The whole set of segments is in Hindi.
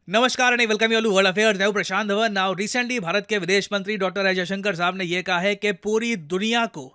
नमस्कार and welcome you world affairs. मैं प्रशांत धवन। नाउ रिसेंटली भारत के विदेश मंत्री डॉक्टर एस जयशंकर साहब ने यह कहा है कि पूरी दुनिया को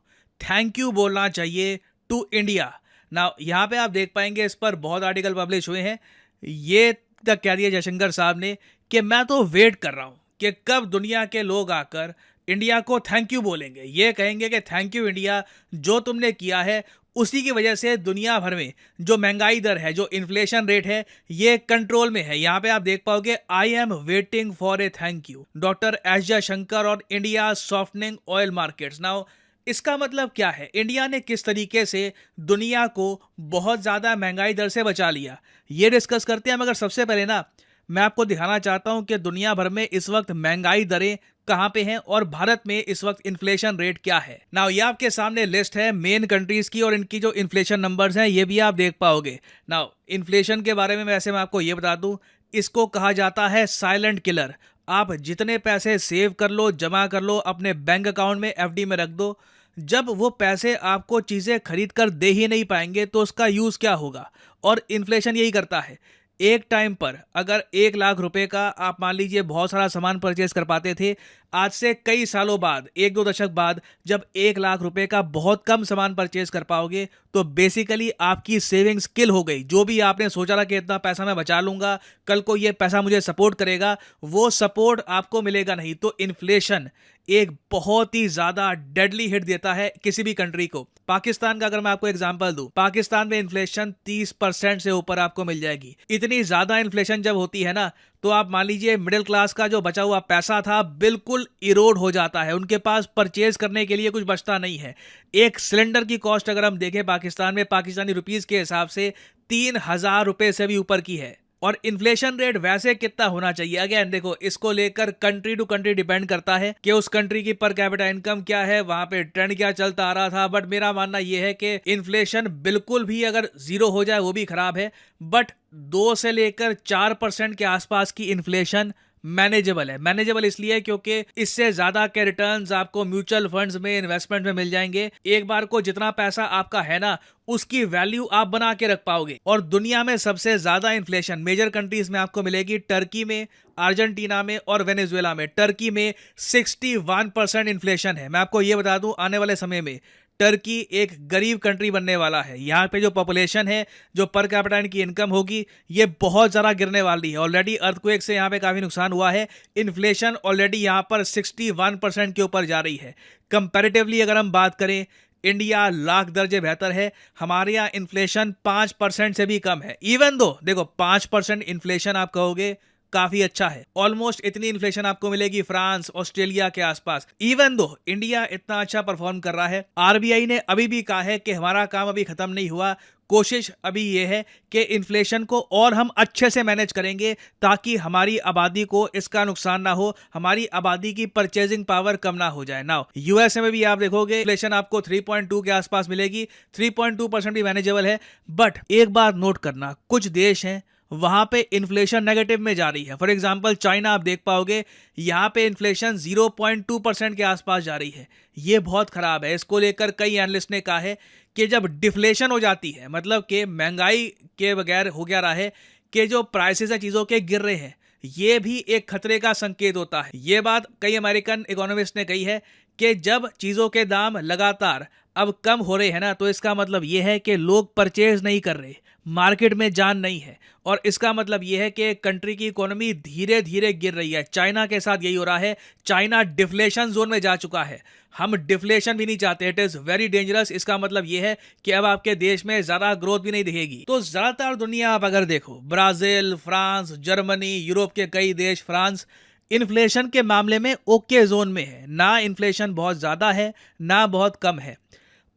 थैंक यू बोलना चाहिए टू इंडिया। नाउ यहाँ पे आप देख पाएंगे, इस पर बहुत आर्टिकल पब्लिश हुए हैं। ये तक कह दिया जयशंकर साहब ने कि मैं तो वेट कर रहा हूँ कि कब दुनिया के लोग आकर इंडिया को थैंक यू बोलेंगे, ये कहेंगे कि थैंक यू इंडिया, जो तुमने किया है उसी की वजह से दुनिया भर में जो महंगाई दर है, जो इन्फ्लेशन रेट है, ये कंट्रोल में है। यहाँ पे आप देख पाओगे, I am waiting for a thank you, doctor S Jaishankar और India softening oil markets. Now इसका मतलब क्या है? इंडिया ने किस तरीके से दुनिया को बहुत ज़्यादा महंगाई दर से बचा लिया, ये डिस्कस करते हैं। मगर सबसे पहले ना मैं आपको दिखाना चाहता हूं कि दुनिया भर में इस वक्त महंगाई दरें कहां पे हैं और भारत में इस वक्त इन्फ्लेशन रेट क्या है। नाउ ये आपके सामने लिस्ट है मेन कंट्रीज की, और इनकी जो इन्फ्लेशन नंबर्स हैं ये भी आप देख पाओगे। नाउ इन्फ्लेशन के बारे में वैसे मैं आपको ये बता दूं, इसको कहा जाता है साइलेंट किलर। आप जितने पैसे सेव कर लो, जमा कर लो, अपने बैंक अकाउंट में, एफडी में रख दो, जब वो पैसे आपको चीज़ें खरीद कर दे ही नहीं पाएंगे तो उसका यूज़ क्या होगा। और इन्फ्लेशन यही करता है। एक टाइम पर अगर 1 लाख रुपए का आप मान लीजिए बहुत सारा सामान परचेज कर पाते थे, आज से कई सालों बाद, 1-2 दशक बाद, जब 1 लाख रुपए का बहुत कम सामान परचेज कर पाओगे तो बेसिकली आपकी सेविंग्स किल हो गई। जो भी आपने सोचा था कि इतना पैसा मैं बचा लूंगा, कल को ये पैसा मुझे सपोर्ट करेगा, वो सपोर्ट आपको मिलेगा नहीं। तो इन्फ्लेशन एक बहुत ही ज्यादा डेडली हिट देता है किसी भी कंट्री को। पाकिस्तान का अगर मैं आपको एग्जांपल दूं, पाकिस्तान में इन्फ्लेशन 30% से ऊपर आपको मिल जाएगी। इतनी ज्यादा इन्फ्लेशन जब होती है ना, तो आप मान लीजिए मिडिल क्लास का जो बचा हुआ पैसा था बिल्कुल इरोड हो जाता है। उनके पास परचेज करने के लिए कुछ बचता नहीं है। एक सिलेंडर की कॉस्ट अगर हम देखें पाकिस्तान में, पाकिस्तानी रुपीस के हिसाब से 3,000 रुपए से भी ऊपर की है। और इन्फ्लेशन रेट वैसे कितना होना चाहिए? अगेन देखो, इसको लेकर कंट्री टू कंट्री डिपेंड करता है कि उस कंट्री की पर कैपिटा इनकम क्या है, वहां पे ट्रेंड क्या चलता आ रहा था। बट मेरा मानना यह है कि इन्फ्लेशन बिल्कुल भी अगर 0 हो जाए वो भी खराब है, बट 2 से लेकर 4% के आसपास की इन्फ्लेशन मैनेजेबल है। मैनेजेबल इसलिए क्योंकि इससे ज्यादा के रिटर्न्स आपको म्यूचुअल फंड्स में, इन्वेस्टमेंट में मिल जाएंगे। एक बार को जितना पैसा आपका है ना, उसकी वैल्यू आप बना के रख पाओगे। और दुनिया में सबसे ज्यादा इन्फ्लेशन मेजर कंट्रीज में आपको मिलेगी, टर्की में, अर्जेंटीना में और वेनेजुएला में। टर्की में 61% इन्फ्लेशन है। मैं आपको यह बता दूं, आने वाले समय में टर्की एक गरीब कंट्री बनने वाला है। यहाँ पे जो पॉपुलेशन है, जो पर कैपिटा की इनकम होगी, ये बहुत ज़्यादा गिरने वाली है। ऑलरेडी अर्थक्वेक से यहाँ पे काफ़ी नुकसान हुआ है। इन्फ्लेशन ऑलरेडी यहाँ पर 61% के ऊपर जा रही है। कंपैरेटिवली अगर हम बात करें, इंडिया लाख दर्जे बेहतर है। हमारे यहाँ इन्फ्लेशन 5% से भी कम है। इवन दो देखो, 5% इन्फ्लेशन आप कहोगे काफी अच्छा है। ऑलमोस्ट इतनी इन्फ्लेशन आपको मिलेगी फ्रांस, ऑस्ट्रेलिया के आसपास। इवन दो इंडिया इतना अच्छा परफॉर्म कर रहा है, आरबीआई ने अभी भी कहा है कि हमारा काम अभी खत्म नहीं हुआ। कोशिश अभी यह है कि इन्फ्लेशन को और हम अच्छे से मैनेज करेंगे ताकि हमारी आबादी को इसका नुकसान ना हो, हमारी आबादी की परचेजिंग पावर कम ना हो जाए। नाउ यूएसए में भी आप देखोगे इन्फ्लेशन आपको 3.2 के आसपास मिलेगी। 3.2% भी मैनेजेबल है। बट एक बात नोट करना, कुछ देश हैं वहां पे इन्फ्लेशन नेगेटिव में जा रही है। फॉर एग्जांपल चाइना आप देख पाओगे, यहां पे इन्फ्लेशन 0.2% के आसपास जा रही है। ये बहुत खराब है। इसको लेकर कई एनालिस्ट ने कहा है कि जब डिफ्लेशन हो जाती है, मतलब कि महंगाई के बगैर हो गया रहा है कि जो प्राइसेस है चीजों के गिर रहे हैं, ये भी एक खतरे का संकेत होता है। ये बात कई अमेरिकन इकोनॉमिस्ट ने कही है कि जब चीजों के दाम लगातार अब कम हो रहे हैं ना, तो इसका मतलब यह है कि लोग परचेज नहीं कर रहे, मार्केट में जान नहीं है। और इसका मतलब यह है कि कंट्री की इकोनॉमी धीरे धीरे गिर रही है। चाइना के साथ यही हो रहा है। चाइना डिफ्लेशन जोन में जा चुका है। हम डिफ्लेशन भी नहीं चाहते, इट इज वेरी डेंजरस। इसका मतलब यह है कि अब आपके देश में ज्यादा ग्रोथ भी नहीं दिखेगी। तो ज्यादातर दुनिया आप अगर देखो, ब्राजील, फ्रांस, जर्मनी, यूरोप के कई देश, फ्रांस, इन्फ्लेशन के मामले में ओके जोन में है। ना इन्फ्लेशन बहुत ज्यादा है, ना बहुत कम है।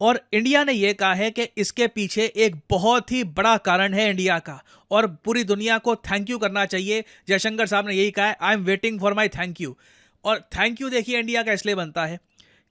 और इंडिया ने यह कहा है कि इसके पीछे एक बहुत ही बड़ा कारण है इंडिया का, और पूरी दुनिया को थैंक यू करना चाहिए। जयशंकर साहब ने यही कहा है, आई am waiting for my thank you. और थैंक यू देखिए इंडिया का इसलिए बनता है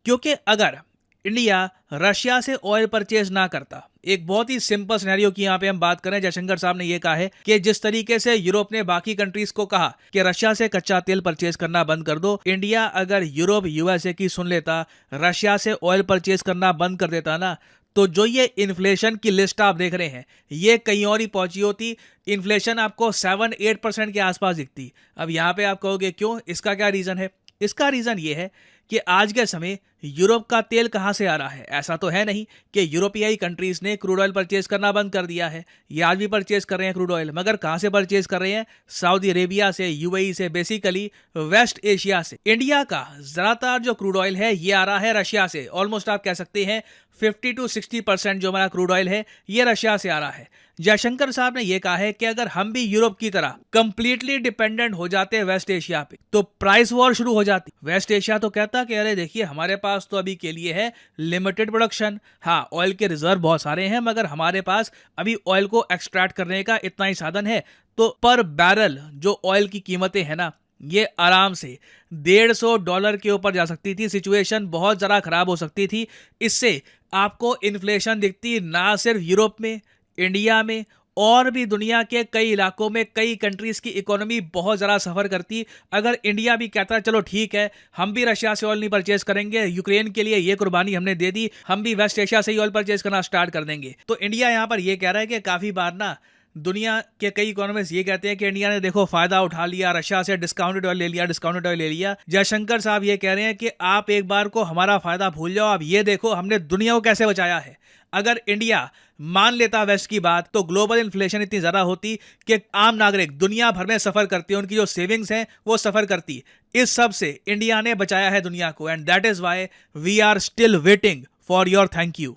क्योंकि अगर इंडिया रशिया से ऑयल परचेज ना करता, एक बहुत ही सिंपल सिनेरियो की यहाँ पे हम बात करें, जयशंकर साहब ने यह कहा है कि जिस तरीके से यूरोप ने बाकी कंट्रीज को कहा कि रशिया से कच्चा तेल परचेज करना बंद कर दो, इंडिया अगर यूरोप यूएसए की सुन लेता, रशिया से ऑयल परचेज करना बंद कर देता ना, तो जो ये इन्फ्लेशन की लिस्ट आप देख रहे हैं, ये कहीं और ही पहुंची होती, इन्फ्लेशन आपको 7-8% के आसपास दिखती। अब यहाँ पे आप कहोगे क्यों, इसका क्या रीज़न है? इसका रीज़न ये है कि आज के समय यूरोप का तेल कहाँ से आ रहा है? ऐसा तो है नहीं कि यूरोपियाई कंट्रीज़ ने क्रूड ऑयल परचेज करना बंद कर दिया है। ये आज भी परचेज कर रहे हैं क्रूड ऑयल, मगर कहाँ से परचेज कर रहे हैं? सऊदी अरेबिया से, यूएई से, बेसिकली वेस्ट एशिया से। इंडिया का ज़्यादातर जो क्रूड ऑयल है ये आ रहा है रशिया से। ऑलमोस्ट आप कह सकते हैं 50-60% जो हमारा क्रूड ऑयल है ये रशिया से आ रहा है। जयशंकर साहब ने यह कहा है कि अगर हम भी यूरोप की तरह कंप्लीटली डिपेंडेंट हो जाते हैं वेस्ट एशिया पे, तो प्राइस वॉर शुरू हो जाती। वेस्ट एशिया तो कहता कि अरे देखिए, हमारे पास तो अभी के लिए है लिमिटेड प्रोडक्शन, हाँ ऑयल के रिजर्व बहुत सारे हैं, मगर हमारे पास अभी ऑयल को एक्सट्रैक्ट करने का इतना ही साधन है। तो पर बैरल जो ऑयल की कीमतें हैं ना, ये आराम से $150 के ऊपर जा सकती थी। सिचुएशन बहुत ज़रा खराब हो सकती थी। इससे आपको इन्फ्लेशन दिखती ना सिर्फ यूरोप में, इंडिया में, और भी दुनिया के कई इलाकों में, कई कंट्रीज़ की इकोनॉमी बहुत ज़रा सफ़र करती। अगर इंडिया भी कहता है चलो ठीक है, हम भी रशिया से ऑयल नहीं परचेज करेंगे, यूक्रेन के लिए ये कुर्बानी हमने दे दी, हम भी वेस्ट एशिया से ही ऑयल परचेज करना स्टार्ट कर देंगे। तो इंडिया यहाँ पर ये कह रहा है कि काफ़ी बार ना दुनिया के कई इकोनॉमिस्ट ये कहते हैं कि इंडिया ने देखो फायदा उठा लिया, रशिया से डिस्काउंटेड ऑयल ले लिया। जयशंकर साहब ये कह रहे हैं कि आप एक बार को हमारा फायदा भूल जाओ, आप ये देखो हमने दुनिया को कैसे बचाया है। अगर इंडिया मान लेता वेस्ट की बात, तो ग्लोबल इन्फ्लेशन इतनी ज़्यादा होती कि आम नागरिक दुनिया भर में सफ़र करती है, उनकी जो सेविंग्स हैं वो सफ़र करती। इस सब से इंडिया ने बचाया है दुनिया को, and that is why we are still waiting for your thank you.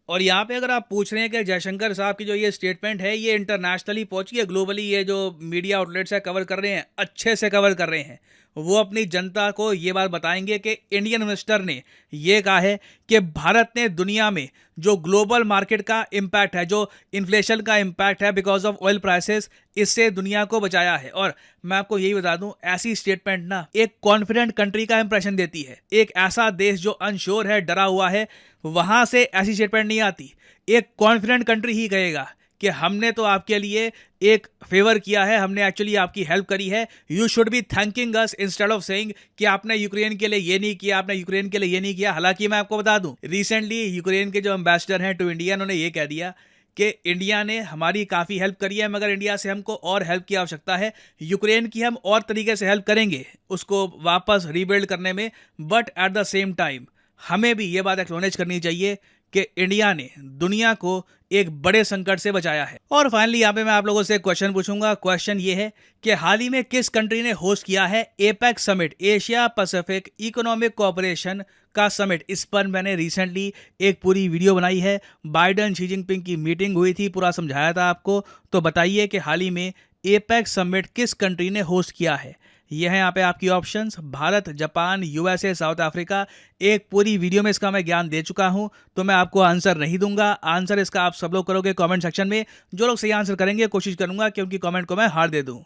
और यहाँ पे अगर आप पूछ रहे हैं कि जयशंकर साहब की जो ये स्टेटमेंट है ये इंटरनेशनली पहुंची है, ग्लोबली ये जो मीडिया आउटलेट्स है कवर कर रहे हैं, अच्छे से कवर कर रहे हैं, वो अपनी जनता को ये बात बताएंगे कि इंडियन इन्वेस्टर ने ये कहा है कि भारत ने दुनिया में जो ग्लोबल मार्केट का इम्पैक्ट है, जो इन्फ्लेशन का इम्पैक्ट है बिकॉज ऑफ ऑयल प्राइसेस, इससे दुनिया को बचाया है। और मैं आपको यही बता दूं, ऐसी स्टेटमेंट ना एक कॉन्फिडेंट कंट्री का इंप्रेशन देती है। एक ऐसा देश जो अनश्योर है, डरा हुआ है, वहां से ऐसी स्टेटमेंट नहीं आती। एक कॉन्फिडेंट कंट्री ही कहेगा कि हमने तो आपके लिए एक फेवर किया है, हमने एक्चुअली आपकी हेल्प करी है, you should be thanking us instead of saying कि आपने यूक्रेन के लिए ये नहीं किया, आपने यूक्रेन के लिए ये नहीं किया। हालांकि मैं आपको बता दूं, रिसेंटली यूक्रेन के जो एम्बेसडर हैं टू इंडिया, उन्होंने ये कह दिया कि इंडिया ने हमारी काफ़ी हेल्प करी है, मगर इंडिया से हमको और हेल्प की आवश्यकता है। यूक्रेन की हम और तरीके से हेल्प करेंगे उसको वापस रीबिल्ड करने में, but at the same time हमें भी ये बात एक्नॉलेज करनी चाहिए कि इंडिया ने दुनिया को एक बड़े संकट से बचाया है। और फाइनली यहाँ पे मैं आप लोगों से एक क्वेश्चन पूछूंगा। क्वेश्चन ये है कि हाल ही में किस कंट्री ने होस्ट किया है APEC summit, Asia Pacific economic cooperation का समिट। इस पर मैंने रिसेंटली एक पूरी वीडियो बनाई है। बाइडन शी जिनपिंग की मीटिंग हुई थी, पूरा समझाया था आपको। तो बताइए कि हाल ही में एपेक समिट किस कंट्री ने होस्ट किया है। यह है यहाँ पे आपकी options, Bharat, Japan, USA, south Africa. एक पूरी वीडियो में इसका मैं ज्ञान दे चुका हूं, तो मैं आपको आंसर नहीं दूंगा। आंसर इसका आप सब लोग करोगे कमेंट सेक्शन में। जो लोग सही आंसर करेंगे कोशिश करूंगा कि उनकी कमेंट को मैं हार दे दूं।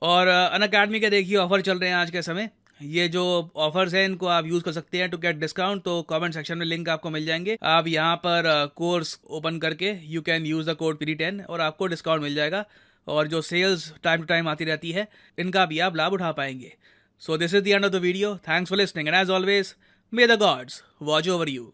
और अनअकैडमी के देखिए ऑफर चल रहे हैं आज के समय। ये जो ऑफर्स हैं इनको आप यूज़ कर सकते हैं टू गेट डिस्काउंट। तो कमेंट सेक्शन में लिंक आपको मिल जाएंगे। आप यहाँ पर कोर्स ओपन करके you can use the code PD10 और आपको डिस्काउंट मिल जाएगा। और जो सेल्स टाइम टू टाइम आती रहती है, इनका भी आप लाभ उठा पाएंगे। So this is the end of the video. Thanks for listening and as always may the gods watch over you.